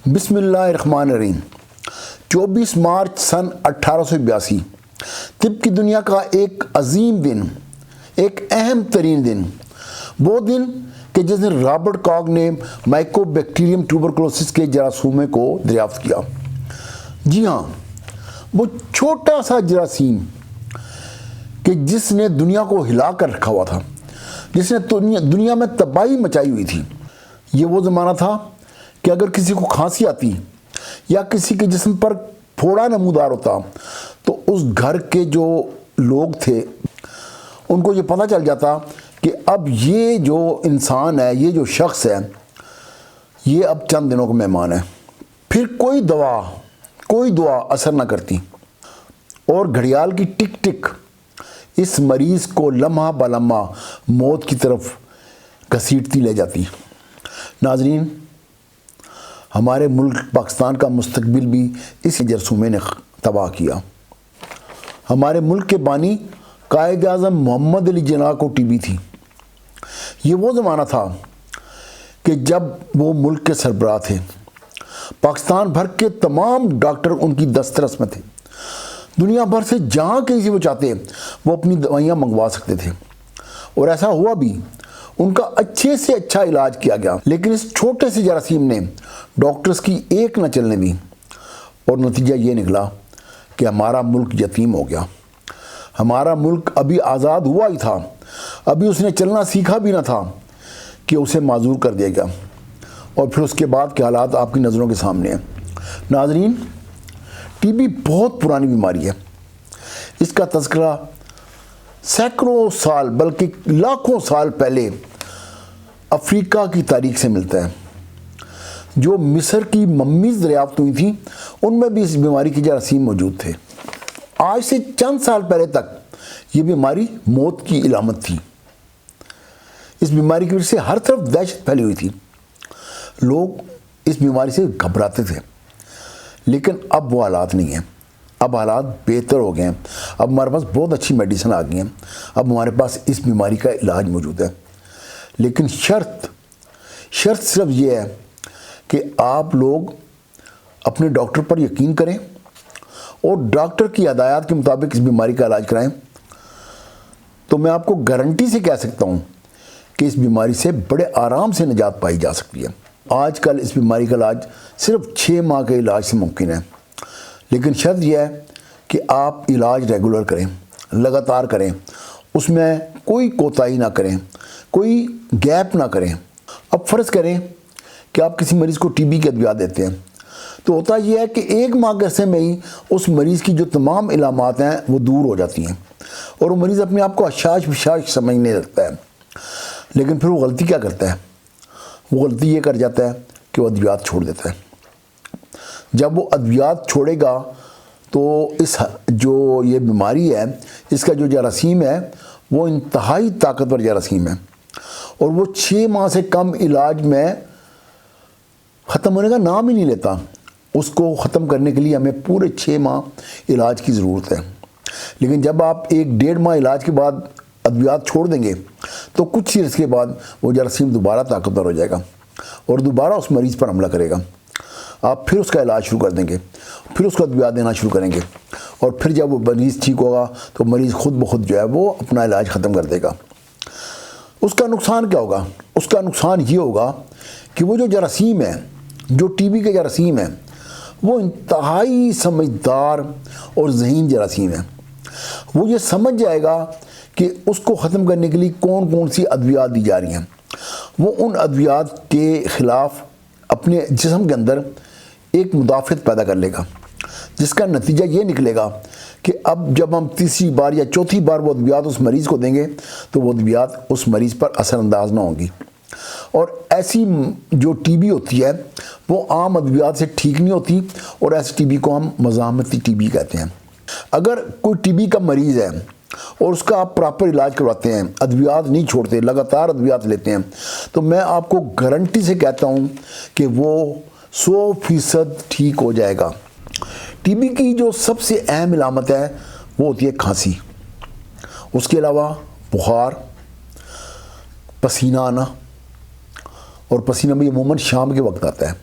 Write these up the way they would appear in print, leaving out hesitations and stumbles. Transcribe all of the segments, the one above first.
بسم اللہ الرحمن الرحیم 24 مارچ سن 1882 طب کی دنیا کا ایک عظیم دن، ایک اہم ترین دن، وہ دن کہ جس دن رابرٹ کاگ نے مائکو بیکٹیریم ٹیوبرکلوسس کے جراثیم کو دریافت کیا۔ جی ہاں، وہ چھوٹا سا جراثیم کہ جس نے دنیا کو ہلا کر رکھا ہوا تھا، جس نے دنیا میں تباہی مچائی ہوئی تھی۔ یہ وہ زمانہ تھا کہ اگر کسی کو کھانسی آتی یا کسی کے جسم پر پھوڑا نمودار ہوتا تو اس گھر کے جو لوگ تھے ان کو یہ پتہ چل جاتا کہ اب یہ جو انسان ہے، یہ جو شخص ہے، یہ اب چند دنوں کا مہمان ہے۔ پھر کوئی دعا اثر نہ کرتی اور گھڑیال کی ٹک ٹک اس مریض کو لمحہ بلمحہ موت کی طرف گھسیٹتی لے جاتی۔ ناظرین، ہمارے ملک پاکستان کا مستقبل بھی اس جرثومے نے تباہ کیا۔ ہمارے ملک کے بانی قائد اعظم محمد علی جناح کو ٹی بی تھی۔ یہ وہ زمانہ تھا کہ جب وہ ملک کے سربراہ تھے۔ پاکستان بھر کے تمام ڈاکٹر ان کی دسترس میں تھے۔ دنیا بھر سے جہاں کہیں سے وہ چاہتے وہ اپنی دوائیاں منگوا سکتے تھے، اور ایسا ہوا بھی۔ ان کا اچھے سے اچھا علاج کیا گیا، لیکن اس چھوٹے سے جراثیم نے ڈاکٹرز کی ایک نہ چلنے دی، اور نتیجہ یہ نکلا کہ ہمارا ملک یتیم ہو گیا۔ ہمارا ملک ابھی آزاد ہوا ہی تھا، ابھی اس نے چلنا سیکھا بھی نہ تھا کہ اسے معذور کر دیا گیا، اور پھر اس کے بعد کے حالات آپ کی نظروں کے سامنے ہیں۔ ناظرین، ٹی بی بہت پرانی بیماری ہے۔ اس کا تذکرہ سینکڑوں سال بلکہ لاکھوں سال پہلے افریقہ کی تاریخ سے ملتا ہے۔ جو مصر کی ممیز دریافت ہوئی تھیں ان میں بھی اس بیماری کے جراثیم موجود تھے۔ آج سے چند سال پہلے تک یہ بیماری موت کی علامت تھی۔ اس بیماری کی وجہ سے ہر طرف دہشت پھیلی ہوئی تھی، لوگ اس بیماری سے گھبراتے تھے۔ لیکن اب وہ حالات نہیں ہیں، اب حالات بہتر ہو گئے ہیں۔ اب ہمارے پاس بہت اچھی میڈیسن آ گئی ہیں، اب ہمارے پاس اس بیماری کا علاج موجود ہے۔ لیکن شرط صرف یہ ہے کہ آپ لوگ اپنے ڈاکٹر پر یقین کریں اور ڈاکٹر کی ہدایات کے مطابق اس بیماری کا علاج کرائیں۔ تو میں آپ کو گارنٹی سے کہہ سکتا ہوں کہ اس بیماری سے بڑے آرام سے نجات پائی جا سکتی ہے۔ آج کل اس بیماری کا علاج صرف 6 ماہ کے علاج سے ممکن ہے، لیکن شرط یہ ہے کہ آپ علاج ریگولر کریں، لگاتار کریں، اس میں کوئی کوتاہی نہ کریں، کوئی گیپ نہ کریں۔ اب فرض کریں کہ آپ کسی مریض کو ٹی بی کے ادویات دیتے ہیں، تو ہوتا یہ ہے کہ 1 ماہ کے عرصے میں ہی اس مریض کی جو تمام علامات ہیں وہ دور ہو جاتی ہیں، اور وہ مریض اپنے آپ کو حشاش بشاش سمجھنے لگتا ہے۔ لیکن پھر وہ غلطی کیا کرتا ہے؟ وہ غلطی یہ کر جاتا ہے کہ وہ ادویات چھوڑ دیتا ہے۔ جب وہ ادویات چھوڑے گا تو اس جو یہ بیماری ہے، اس کا جو جراثیم ہے وہ انتہائی طاقتور جراثیم ہے، اور وہ 6 ماہ سے کم علاج میں ختم ہونے کا نام ہی نہیں لیتا۔ اس کو ختم کرنے کے لیے ہمیں پورے 6 ماہ علاج کی ضرورت ہے۔ لیکن جب آپ 1-1.5 ماہ علاج کے بعد ادویات چھوڑ دیں گے تو کچھ عرصے کے بعد وہ جراثیم دوبارہ طاقتور ہو جائے گا اور دوبارہ اس مریض پر حملہ کرے گا۔ آپ پھر اس کا علاج شروع کر دیں گے، پھر اس کو ادویات دینا شروع کریں گے، اور پھر جب وہ مریض ٹھیک ہوگا تو مریض خود بخود جو ہے وہ اپنا علاج ختم کر دے گا۔ اس کا نقصان کیا ہوگا؟ اس کا نقصان یہ ہوگا کہ وہ جو جراثیم ہے، جو ٹی بی کے جراثیم ہے، وہ انتہائی سمجھدار اور ذہین جراثیم ہے۔ وہ یہ سمجھ جائے گا کہ اس کو ختم کرنے کے لیے کون کون سی ادویات دی جا رہی ہیں۔ وہ ان ادویات کے خلاف اپنے جسم کے اندر ایک مدافعت پیدا کر لے گا، جس کا نتیجہ یہ نکلے گا کہ اب جب ہم تیسری بار یا چوتھی بار وہ ادویات اس مریض کو دیں گے تو وہ ادویات اس مریض پر اثر انداز نہ ہوں گی، اور ایسی جو ٹی بی ہوتی ہے وہ عام ادویات سے ٹھیک نہیں ہوتی، اور ایسی ٹی بی کو ہم مزاحمتی ٹی بی کہتے ہیں۔ اگر کوئی ٹی بی کا مریض ہے اور اس کا آپ پراپر علاج کرواتے ہیں، ادویات نہیں چھوڑتے، لگاتار ادویات لیتے ہیں، تو میں آپ کو گارنٹی سے کہتا ہوں کہ وہ 100% ٹھیک ہو جائے گا۔ ٹی بی کی جو سب سے اہم علامت ہے وہ ہوتی ہے کھانسی، اس کے علاوہ بخار، پسینہ آنا، اور پسینہ بھی عموماً شام کے وقت آتا ہے۔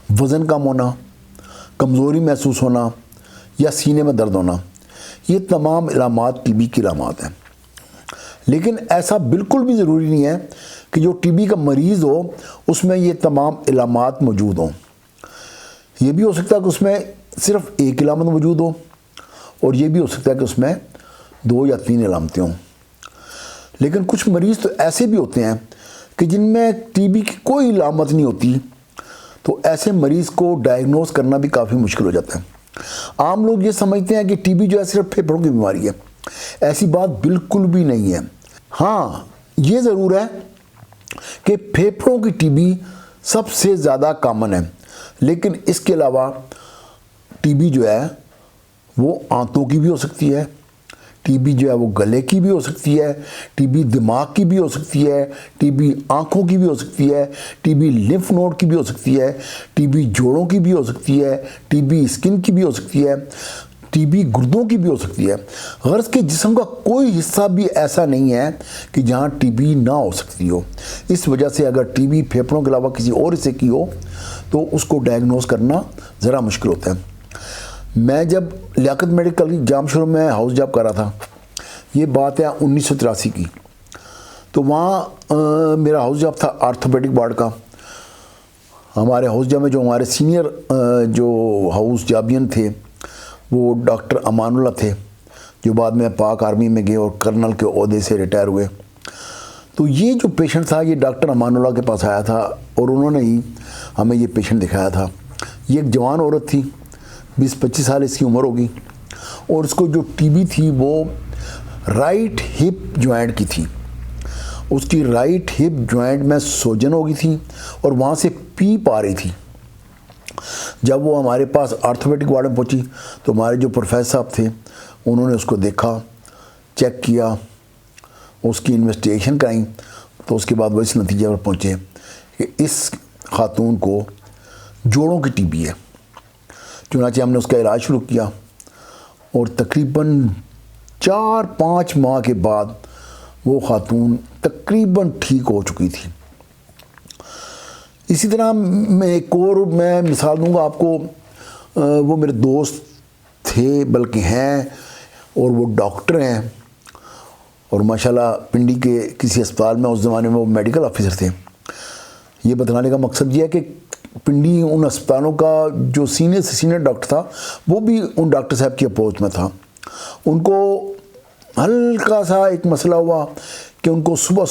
وزن کم ہونا، کمزوری محسوس ہونا یا سینے میں درد ہونا، یہ تمام علامات ٹی بی کی علامات ہیں۔ لیکن ایسا بالکل بھی ضروری نہیں ہے کہ جو ٹی بی کا مریض ہو اس میں یہ تمام علامات موجود ہوں۔ یہ بھی ہو سکتا ہے کہ اس میں صرف ایک علامت موجود ہو، اور یہ بھی ہو سکتا ہے کہ اس میں 2 یا 3 علامتیں ہوں۔ لیکن کچھ مریض تو ایسے بھی ہوتے ہیں کہ جن میں ٹی بی کی کوئی علامت نہیں ہوتی، تو ایسے مریض کو ڈائگنوز کرنا بھی کافی مشکل ہو جاتا ہے۔ عام لوگ یہ سمجھتے ہیں کہ ٹی بی جو ہے صرف پھیپھڑوں کی بیماری ہے۔ ایسی بات بالکل بھی نہیں ہے۔ ہاں، یہ ضرور ہے کہ پھیپھڑوں کی ٹی بی سب سے زیادہ کامن ہے، لیکن اس کے علاوہ ٹی بی جو ہے وہ آنتوں کی بھی ہو سکتی ہے، ٹی بی جو ہے وہ گلے کی بھی ہو سکتی ہے، ٹی بی دماغ کی بھی ہو سکتی ہے، ٹی بی آنکھوں کی بھی ہو سکتی ہے، ٹی بی لمف نوڈ کی بھی ہو سکتی ہے، ٹی بی جوڑوں کی بھی ہو سکتی ہے، ٹی بی اسکن کی بھی ہو سکتی ہے، ٹی بی گردوں کی بھی ہو سکتی ہے۔ غرض کہ جسم کا کوئی حصہ بھی ایسا نہیں ہے کہ جہاں ٹی بی نہ ہو سکتی ہو۔ اس وجہ سے اگر ٹی بی پھیپھڑوں کے علاوہ کسی اور حصے کی ہو تو اس کو ڈائگنوز کرنا ذرا مشکل ہوتا ہے۔ میں جب لیاقت میڈیکل جام شروع میں ہاؤس جاب کر رہا تھا، یہ بات ہے 1983 کی، تو وہاں میرا ہاؤس جاب تھا آرتھوپیڈک وارڈ کا۔ ہمارے ہاؤس جاب میں جو ہمارے سینئر جو ہاؤس جابین تھے وہ ڈاکٹر امان اللہ تھے، جو بعد میں پاک آرمی میں گئے اور کرنل کے عہدے سے ریٹائر ہوئے۔ تو یہ جو پیشنٹ تھا یہ ڈاکٹر امان اللہ کے پاس آیا تھا، اور انہوں نے ہی ہمیں یہ پیشنٹ دکھایا تھا۔ یہ ایک جوان عورت تھی، 20-25 سال اس کی عمر ہوگی، اور اس کو جو ٹی بی تھی وہ رائٹ ہپ جوائنٹ کی تھی۔ اس کی رائٹ ہپ جوائنٹ میں سوجن ہو گئی تھی اور وہاں سے پیپ آ رہی تھی۔ جب وہ ہمارے پاس آرتھوپیڈک وارڈ میں پہنچی تو ہمارے جو پروفیسر صاحب تھے انہوں نے اس کو دیکھا، چیک کیا، اس کی انویسٹیگیشن کرائیں، تو اس کے بعد وہ اس نتیجے پر پہنچے کہ اس خاتون کو جوڑوں کی ٹی بی ہے۔ چنانچہ ہم نے اس کا علاج شروع کیا، اور تقریباً 4-5 ماہ کے بعد وہ خاتون تقریباً ٹھیک ہو چکی تھی۔ اسی طرح میں مثال دوں گا آپ کو، وہ میرے دوست تھے بلکہ ہیں، اور وہ ڈاکٹر ہیں، اور ماشاءاللہ پنڈی کے کسی اسپتال میں اس زمانے میں وہ میڈیکل آفیسر تھے۔ یہ بتلانے کا مقصد یہ ہے کہ پنڈی ان اسپتالوں کا جو سینئر سے سینئر ڈاکٹر تھا وہ بھی ان ڈاکٹر صاحب کی اپروچ میں تھا۔ ان کو ہلکا سا ایک مسئلہ ہوا کہ ان کو صبح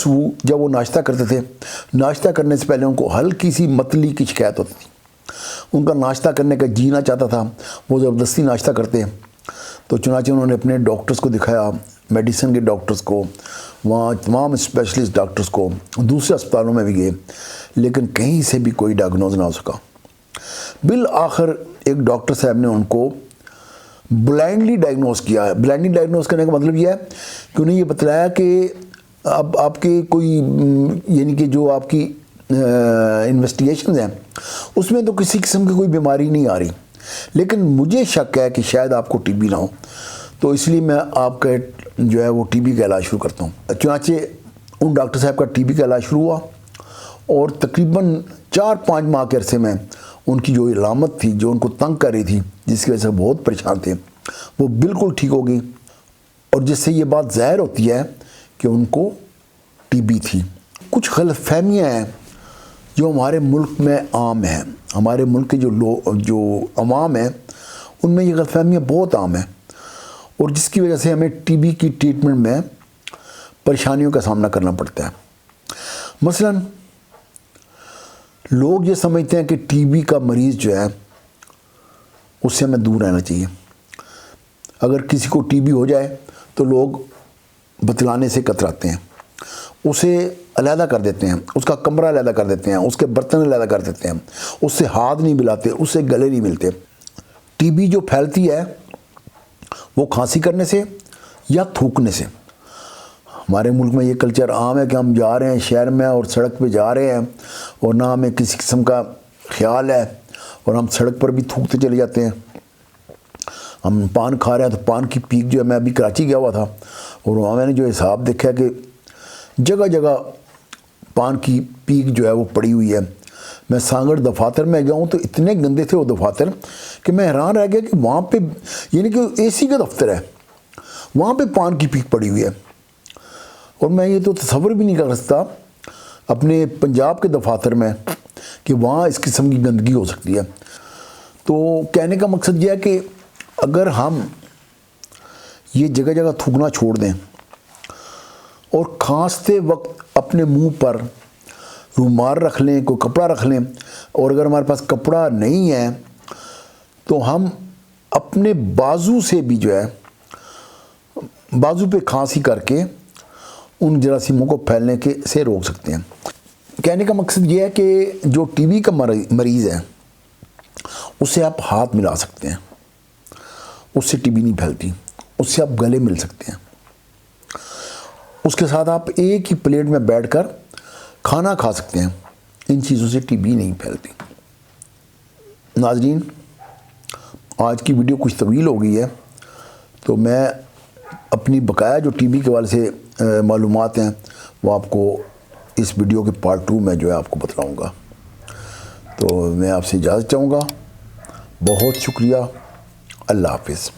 جب وہ ناشتہ کرتے تھے، ناشتہ کرنے سے پہلے ان کو ہلکی سی متلی کی شکایت ہوتی تھی۔ ان کا ناشتہ کرنے کا جی نہ چاہتا تھا، وہ زبردستی ناشتہ کرتے ہیں۔ تو چنانچہ انہوں نے اپنے ڈاکٹرز کو دکھایا، میڈیسن کے ڈاکٹرز کو، وہاں تمام اسپیشلسٹ ڈاکٹرز کو، دوسرے اسپتالوں میں بھی گئے، لیکن کہیں سے بھی کوئی ڈائگنوز نہ ہو سکا۔ بالآخر ایک ڈاکٹر صاحب نے ان کو بلائنڈلی ڈائگنوز کیا۔ بلائنڈلی ڈائگنوز کرنے کا مطلب یہ ہے کہ انہیں یہ بتلایا کہ اب آپ کے کوئی یعنی کہ جو آپ کی انویسٹیگیشنز ہیں اس میں تو کسی قسم کی کوئی بیماری نہیں آ رہی، لیکن مجھے شک ہے کہ شاید آپ کو ٹی بی نہ ہو، تو اس لیے میں آپ کا جو ہے وہ ٹی بی کا علاج شروع کرتا ہوں۔ چنانچہ ان ڈاکٹر صاحب کا ٹی بی کا علاج شروع ہوا، اور تقریباً 4-5 ماہ کے عرصے میں ان کی جو علامت تھی جو ان کو تنگ کر رہی تھی، جس کی وجہ سے بہت پریشان تھے، وہ بالکل ٹھیک ہو گئی، اور جس سے یہ بات ظاہر ہوتی ہے کہ ان کو ٹی بی تھی۔ کچھ غلط فہمیاں ہیں جو ہمارے ملک میں عام ہیں، ہمارے ملک کے جو عوام ہیں ان میں یہ غلط فہمیاں بہت عام ہیں، اور جس کی وجہ سے ہمیں ٹی بی کی ٹریٹمنٹ میں پریشانیوں کا سامنا کرنا پڑتا ہے۔ مثلاً لوگ یہ سمجھتے ہیں کہ ٹی بی کا مریض جو ہے اس سے ہمیں دور رہنا چاہیے۔ اگر کسی کو ٹی بی ہو جائے تو لوگ بتلانے سے کتراتے ہیں، اسے علیحدہ کر دیتے ہیں، اس کا کمرہ علیحدہ کر دیتے ہیں، اس کے برتن علیحدہ کر دیتے ہیں، اس سے ہاتھ نہیں ملاتے، اس سے گلے نہیں ملتے۔ ٹی بی جو پھیلتی ہے وہ کھانسی کرنے سے یا تھوکنے سے۔ ہمارے ملک میں یہ کلچر عام ہے کہ ہم جا رہے ہیں شہر میں اور سڑک پہ جا رہے ہیں اور نہ ہمیں کسی قسم کا خیال ہے، اور ہم سڑک پر بھی تھوکتے چلے جاتے ہیں۔ ہم پان کھا رہے ہیں تو پان کی پیک جو ہے، میں ابھی کراچی گیا ہوا تھا اور وہاں میں نے جو حساب دیکھا کہ جگہ جگہ پان کی پیک جو ہے وہ پڑی ہوئی ہے۔ میں سانگڑ دفاتر میں گیا ہوں تو اتنے گندے تھے وہ دفاتر کہ میں حیران رہ گیا کہ وہاں پہ یعنی کہ اے سی کا دفتر ہے، وہاں پہ پان کی پیک پڑی ہوئی ہے، اور میں یہ تو تصور بھی نہیں کر سکتا اپنے پنجاب کے دفاتر میں کہ وہاں اس قسم کی گندگی ہو سکتی ہے۔ تو کہنے کا مقصد یہ ہے کہ اگر ہم یہ جگہ جگہ تھوکنا چھوڑ دیں اور کھانستے وقت اپنے منہ پر رومال رکھ لیں، کوئی کپڑا رکھ لیں، اور اگر ہمارے پاس کپڑا نہیں ہے تو ہم اپنے بازو سے بھی جو ہے بازو پہ کھانسی کر کے ان جراثیموں کو پھیلنے کے سے روک سکتے ہیں۔ کہنے کا مقصد یہ ہے کہ جو ٹی بی کا مریض ہے اس سے آپ ہاتھ ملا سکتے ہیں، اس سے ٹی بی نہیں پھیلتی، اس سے آپ گلے مل سکتے ہیں، اس کے ساتھ آپ ایک ہی پلیٹ میں بیٹھ کر کھانا کھا سکتے ہیں، ان چیزوں سے ٹی بی نہیں پھیلتی۔ ناظرین، آج کی ویڈیو کچھ طویل ہو گئی ہے، تو میں اپنی بقایا جو ٹی بی کے والے سے معلومات ہیں وہ آپ کو اس ویڈیو کے پارٹ 2 میں جو ہے آپ کو بتلاؤں گا۔ تو میں آپ سے اجازت چاہوں گا، بہت شکریہ، اللہ حافظ۔